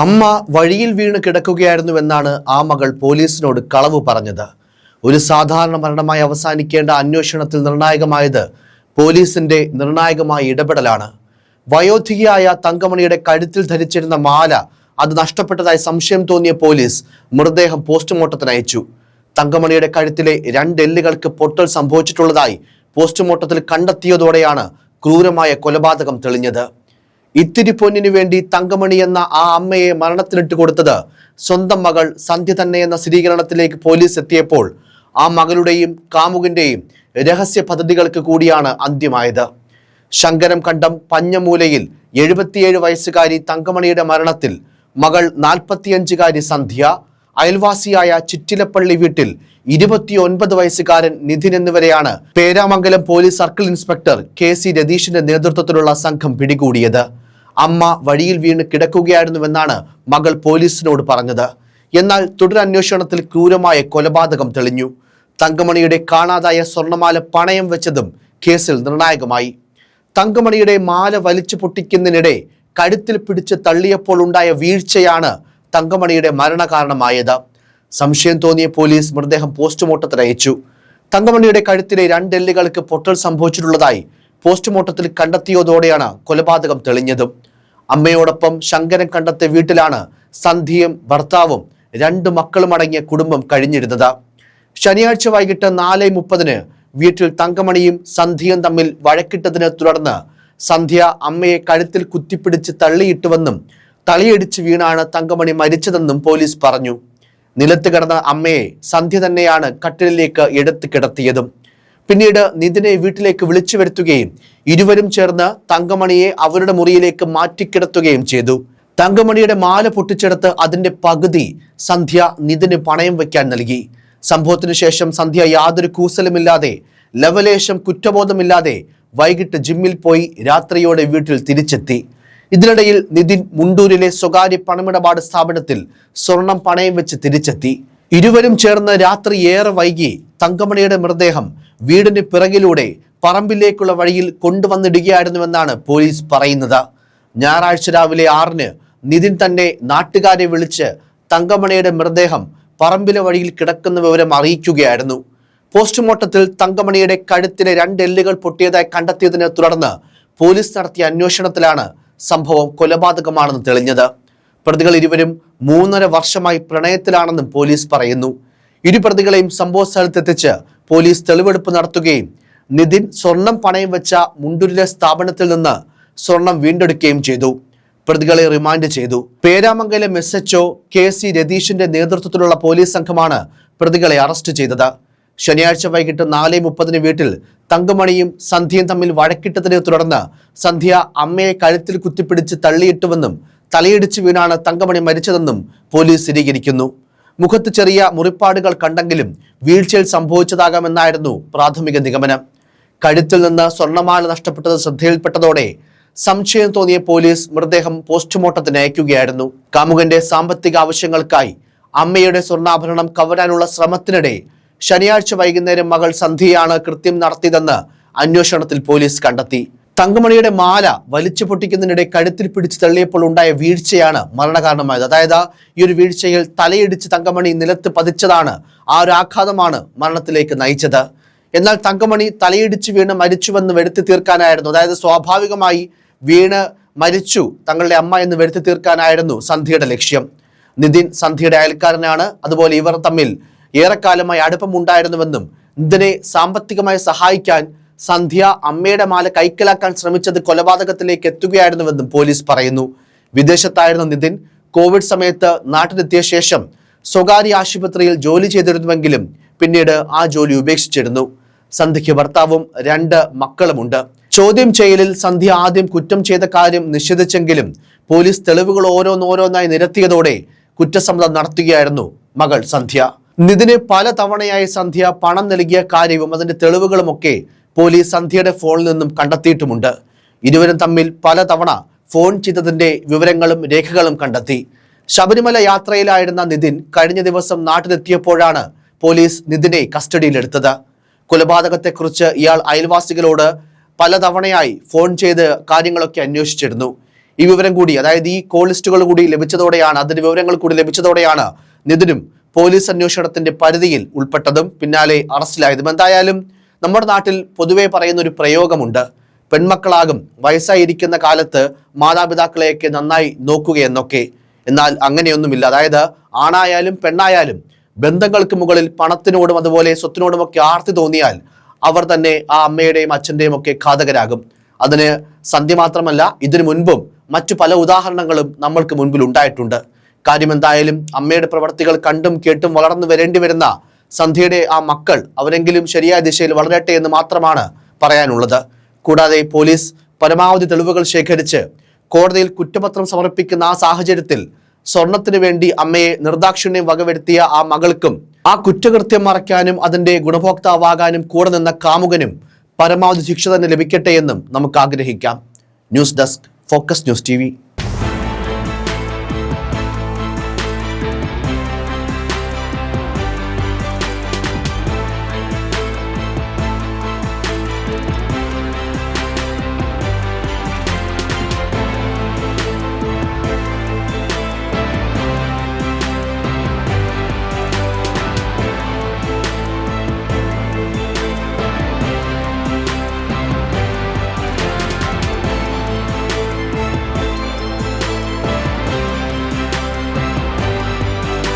അമ്മ വഴിയിൽ വീണ് കിടക്കുകയായിരുന്നുവെന്നാണ് ആ മകൾ പോലീസിനോട് കളവ് പറഞ്ഞത്. ഒരു സാധാരണ മരണമായി അവസാനിക്കേണ്ട അന്വേഷണത്തിൽ നിർണായകമായത് പോലീസിന്റെ നിർണായകമായ ഇടപെടലാണ്. വയോധികയായ തങ്കമണിയുടെ കഴുത്തിൽ ധരിച്ചിരുന്ന മാല അത് നഷ്ടപ്പെട്ടതായി സംശയം തോന്നിയ പോലീസ് മൃതദേഹം പോസ്റ്റ്മോർട്ടത്തിന് അയച്ചു. തങ്കമണിയുടെ കഴുത്തിലെ 2 എല്ലുകൾക്ക് പൊട്ടൽ സംഭവിച്ചിട്ടുള്ളതായി പോസ്റ്റ്മോർട്ടത്തിൽ കണ്ടെത്തിയതോടെയാണ് ക്രൂരമായ കൊലപാതകം തെളിഞ്ഞത്. ഇത്തിരി പൊന്നിനു വേണ്ടി തങ്കമണി എന്ന ആ അമ്മയെ മരണത്തിലിട്ട് കൊടുത്തത് സ്വന്തം മകൾ സന്ധ്യ തന്നെ എന്ന സ്ഥിരീകരണത്തിലേക്ക് പോലീസ് എത്തിയപ്പോൾ ആ മകളുടെയും കാമുകന്റെയും രഹസ്യ പദ്ധതികൾക്ക് കൂടിയാണ് അന്ത്യമായത്. ശങ്കരം കണ്ടം പഞ്ഞമൂലയിൽ 77 വയസ്സുകാരി തങ്കമണിയുടെ മരണത്തിൽ മകൾ 45-കാരി സന്ധ്യ, അയൽവാസിയായ ചിറ്റിലപ്പള്ളി വീട്ടിൽ 29 വയസ്സുകാരൻ നിധിൻ എന്നിവരെയാണ് Peramangalam police circle inspector KC രതീഷിന്റെ നേതൃത്വത്തിലുള്ള സംഘം പിടികൂടിയത്. അമ്മ വഴിയിൽ വീണ് കിടക്കുകയായിരുന്നുവെന്നാണ് മകൾ പോലീസിനോട് പറഞ്ഞത്. എന്നാൽ തുടരന്വേഷണത്തിൽ ക്രൂരമായ കൊലപാതകം തെളിഞ്ഞു. തങ്കമണിയുടെ കാണാതായ സ്വർണമാല പണയം വെച്ചതും കേസിൽ നിർണായകമായി. തങ്കമണിയുടെ മാല വലിച്ചു പൊട്ടിക്കുന്നതിനിടെ കഴുത്തിൽ പിടിച്ച് തള്ളിയപ്പോൾ ഉണ്ടായ വീഴ്ചയാണ് തങ്കമണിയുടെ മരണകാരണമായത്. സംശയം തോന്നിയ പോലീസ് മൃതദേഹം പോസ്റ്റ്മോർട്ടത്തിന് അയച്ചു. തങ്കമണിയുടെ കഴുത്തിലെ 2 എല്ലുകൾക്ക് പൊട്ടൽ സംഭവിച്ചിട്ടുള്ളതായി പോസ്റ്റ്മോർട്ടത്തിൽ കണ്ടെത്തിയതോടെയാണ് കൊലപാതകം തെളിഞ്ഞതും. അമ്മയോടൊപ്പം ശങ്കരൻ കണ്ടത്തെ വീട്ടിലാണ് സന്ധ്യയും ഭർത്താവും 2 മക്കളും അടങ്ങിയ കുടുംബം കഴിഞ്ഞിരുന്നത്. ശനിയാഴ്ച വൈകിട്ട് 4:30 വീട്ടിൽ തങ്കമണിയും സന്ധ്യയും തമ്മിൽ വഴക്കിട്ടതിനെ തുടർന്ന് സന്ധ്യ അമ്മയെ കഴുത്തിൽ കുത്തിപ്പിടിച്ച് തള്ളിയിട്ടുവെന്നും തലയിടിച്ച് വീണാണ് തങ്കമണി മരിച്ചതെന്നും പോലീസ് പറഞ്ഞു. നിലത്ത് കിടന്ന അമ്മയെ സന്ധ്യ തന്നെയാണ് കട്ടിലിലേക്ക് എടുത്ത് കിടത്തിയതും. പിന്നീട് നിധിനെ വീട്ടിലേക്ക് വിളിച്ചു വരുത്തുകയും ഇരുവരും ചേർന്ന് തങ്കമണിയെ അവരുടെ മുറിയിലേക്ക് മാറ്റിക്കിടത്തുകയും ചെയ്തു. തങ്കമണിയുടെ മാല പൊട്ടിച്ചെടുത്ത് അതിന്റെ പകുതി സന്ധ്യ നിധിന് പണയം വയ്ക്കാൻ നൽകി. സംഭവത്തിനു ശേഷം സന്ധ്യ യാതൊരു കൂസലുമില്ലാതെ ലവലേശം കുറ്റബോധമില്ലാതെ വൈകിട്ട് ജിമ്മിൽ പോയി രാത്രിയോടെ വീട്ടിൽ തിരിച്ചെത്തി. ഇതിനിടയിൽ നിധിൻ മുണ്ടൂരിലെ സ്വകാര്യ പണമിടപാട് സ്ഥാപനത്തിൽ സ്വർണം പണയം വെച്ച് തിരിച്ചെത്തി. ഇരുവരും ചേർന്ന് രാത്രി ഏറെ വൈകി തങ്കമണിയുടെ മൃതദേഹം വീടിന് പിറകിലൂടെ പറമ്പിലേക്കുള്ള വഴിയിൽ കൊണ്ടുവന്നിടുകയായിരുന്നുവെന്നാണ് പോലീസ് പറയുന്നത്. ഞായറാഴ്ച രാവിലെ 6-ന് നിധിൻ തന്നെ നാട്ടുകാരെ വിളിച്ച് തങ്കമണിയുടെ മൃതദേഹം പറമ്പിലെ വഴിയിൽ കിടക്കുന്ന വിവരം അറിയിക്കുകയായിരുന്നു. പോസ്റ്റ്മോർട്ടത്തിൽ തങ്കമണിയുടെ കഴുത്തിലെ 2 എല്ലുകൾ പൊട്ടിയതായി കണ്ടെത്തിയതിനെ തുടർന്ന് പോലീസ് നടത്തിയ അന്വേഷണത്തിലാണ് സംഭവം കൊലപാതകമാണെന്ന് തെളിഞ്ഞത്. പ്രതികൾ ഇരുവരും 3.5 വർഷമായി പ്രണയത്തിലാണെന്നും പോലീസ് പറയുന്നു. ഇരു പ്രതികളെയും സംഭവ സ്ഥലത്തെത്തിച്ച് പോലീസ് തെളിവെടുപ്പ് നടത്തുകയും നിധിൻ സ്വർണം പണയം വെച്ച മുണ്ടൂരിലെ സ്ഥാപനത്തിൽ നിന്ന് സ്വർണം വീണ്ടെടുക്കുകയും ചെയ്തു. പ്രതികളെ റിമാൻഡ് ചെയ്തു. പേരാമംഗലം SHO KC രതീഷിന്റെ നേതൃത്വത്തിലുള്ള പോലീസ് സംഘമാണ് പ്രതികളെ അറസ്റ്റ് ചെയ്തത്. ശനിയാഴ്ച വൈകിട്ട് 4:30 വീട്ടിൽ തങ്കമണിയും സന്ധ്യയും തമ്മിൽ വഴക്കിട്ടതിനെ തുടർന്ന് സന്ധ്യ അമ്മയെ കഴുത്തിൽ കുത്തിപ്പിടിച്ച് തള്ളിയിട്ടുവെന്നും തലയിടിച്ച് വീണാണ് തങ്കമണി മരിച്ചതെന്നും പോലീസ് സ്ഥിരീകരിക്കുന്നു. മുഖത്ത് ചെറിയ മുറിപ്പാടുകൾ കണ്ടെങ്കിലും വീഴ്ചയിൽ സംഭവിച്ചതാകാമെന്നായിരുന്നു പ്രാഥമിക നിഗമനം. കഴുത്തിൽ നിന്ന് സ്വർണമാല നഷ്ടപ്പെട്ടത് ശ്രദ്ധയിൽപ്പെട്ടതോടെ സംശയം തോന്നിയ പോലീസ് മൃതദേഹം പോസ്റ്റ്മോർട്ടത്തിന് അയക്കുകയായിരുന്നു. കാമുകന്റെ സാമ്പത്തിക ആവശ്യങ്ങൾക്കായി അമ്മയുടെ സ്വർണ്ണാഭരണം കവരാനുള്ള ശ്രമത്തിനിടെ ശനിയാഴ്ച വൈകുന്നേരം മകൾ സന്ധ്യയാണ് കൃത്യം നടത്തിയതെന്ന് അന്വേഷണത്തിൽ പോലീസ് കണ്ടെത്തി. തങ്കമണിയുടെ മാല വലിച്ചു പൊട്ടിക്കുന്നതിനിടെ കഴുത്തിൽ പിടിച്ച് തള്ളിയപ്പോൾ ഉണ്ടായ വീഴ്ചയാണ് മരണകാരണമായത്. അതായത് ഈ ഒരു വീഴ്ചയിൽ തലയിടിച്ച് തങ്കമണി നിലത്ത് പതിച്ചതാണ്, ആ ഒരു ആഘാതമാണ് മരണത്തിലേക്ക് നയിച്ചത്. എന്നാൽ തങ്കമണി തലയിടിച്ച് വീണ് മരിച്ചുവെന്ന് വരുത്തി തീർക്കാനായിരുന്നു, അതായത് സ്വാഭാവികമായി വീണ് മരിച്ചു തങ്ങളുടെ അമ്മ എന്ന് വരുത്തി തീർക്കാനായിരുന്നു സന്ധ്യയുടെ ലക്ഷ്യം. നിധിൻ സന്ധ്യയുടെ അയൽക്കാരനാണ്. അതുപോലെ ഇവർ തമ്മിൽ ഏറെക്കാലമായി അടുപ്പമുണ്ടായിരുന്നുവെന്നും ഇതിനെ സാമ്പത്തികമായി സഹായിക്കാൻ സന്ധ്യ അമ്മയുടെ മാല കൈക്കലാക്കാൻ ശ്രമിച്ചത് കൊലപാതകത്തിലേക്ക് എത്തുകയായിരുന്നുവെന്നും പോലീസ് പറയുന്നു. വിദേശത്തായിരുന്ന നിധിൻ കോവിഡ് സമയത്ത് നാട്ടിലെത്തിയ ശേഷം സ്വകാര്യ ആശുപത്രിയിൽ ജോലി ചെയ്തിരുന്നുവെങ്കിലും പിന്നീട് ആ ജോലി ഉപേക്ഷിച്ചിരുന്നു. സന്ധ്യയ്ക്ക് ഭർത്താവും 2 മക്കളുമുണ്ട്. ചോദ്യം ചെയ്യലിൽ സന്ധ്യ ആദ്യം കുറ്റം ചെയ്ത കാര്യം നിഷേധിച്ചെങ്കിലും പോലീസ് തെളിവുകൾ ഓരോന്നോരോന്നായി നിരത്തിയതോടെ കുറ്റസമ്മതം നടത്തുകയായിരുന്നു മകൾ സന്ധ്യ. നിധിന് പല തവണയായി സന്ധ്യ പണം നൽകിയ കാര്യവും അതിന്റെ തെളിവുകളുമൊക്കെ പോലീസ് സന്ധ്യയുടെ ഫോണിൽ നിന്നും കണ്ടെത്തിയിട്ടുമുണ്ട്. ഇരുവരും തമ്മിൽ പലതവണ ഫോൺ ചെയ്തതിന്റെ വിവരങ്ങളും രേഖകളും കണ്ടെത്തി. ശബരിമല യാത്രയിലായിരുന്ന നിധിൻ കഴിഞ്ഞ ദിവസം നാട്ടിലെത്തിയപ്പോഴാണ് പോലീസ് നിധിനെ കസ്റ്റഡിയിലെടുത്തത്. കൊലപാതകത്തെക്കുറിച്ച് ഇയാൾ അയൽവാസികളോട് പലതവണയായി ഫോൺ ചെയ്ത് കാര്യങ്ങളൊക്കെ അന്വേഷിച്ചിരുന്നു. ഈ വിവരം കൂടി, അതായത് ഈ കോൾ ലിസ്റ്റുകൾ കൂടി ലഭിച്ചതോടെയാണ്, അതിന്റെ വിവരങ്ങൾ കൂടി ലഭിച്ചതോടെയാണ് നിതിനും പോലീസ് അന്വേഷണത്തിന്റെ പരിധിയിൽ ഉൾപ്പെട്ടതും പിന്നാലെ അറസ്റ്റിലായതും. എന്തായാലും നമ്മുടെ നാട്ടിൽ പൊതുവെ പറയുന്ന ഒരു പ്രയോഗമുണ്ട്, പെൺമക്കളാകും വയസ്സായിരിക്കുന്ന കാലത്ത് മാതാപിതാക്കളെയൊക്കെ നന്നായി നോക്കുകയെന്നൊക്കെ. എന്നാൽ അങ്ങനെയൊന്നുമില്ല. അതായത് ആണായാലും പെണ്ണായാലും ബന്ധങ്ങൾക്ക് മുകളിൽ പണത്തിനോടും അതുപോലെ സ്വത്തിനോടുമൊക്കെ ആർത്തി തോന്നിയാൽ അവർ തന്നെ ആ അമ്മയുടെയും അച്ഛൻ്റെയും ഒക്കെ ഘാതകരാകും. അതിന് സന്ധ്യ മാത്രമല്ല, ഇതിനു മുൻപും മറ്റു പല ഉദാഹരണങ്ങളും നമ്മൾക്ക് മുൻപിൽ ഉണ്ടായിട്ടുണ്ട്. കാര്യം എന്തായാലും അമ്മയുടെ പ്രവർത്തികൾ കണ്ടും കേട്ടും വളർന്നു വരേണ്ടി വരുന്ന സന്ധ്യയുടെ ആ മക്കൾ അവരെങ്കിലും ശരിയായ ദിശയിൽ വളരട്ടെ എന്ന് മാത്രമാണ് പറയാനുള്ളത്. കൂടാതെ പോലീസ് പരമാവധി തെളിവുകൾ ശേഖരിച്ച് കോടതിയിൽ കുറ്റപത്രം സമർപ്പിക്കുന്ന ആ സാഹചര്യത്തിൽ സ്വർണത്തിന് വേണ്ടി അമ്മയെ നിർദാക്ഷിണ്യം വകവരുത്തിയ ആ മകൾക്കും ആ കുറ്റകൃത്യം മറയ്ക്കാനും അതിന്റെ ഗുണഭോക്താവാകാനും കൂടെ നിന്ന കാമുകനും പരമാവധി ശിക്ഷ തന്നെ ലഭിക്കട്ടെ എന്നും നമുക്ക് ആഗ്രഹിക്കാം. News desk, focus news TV.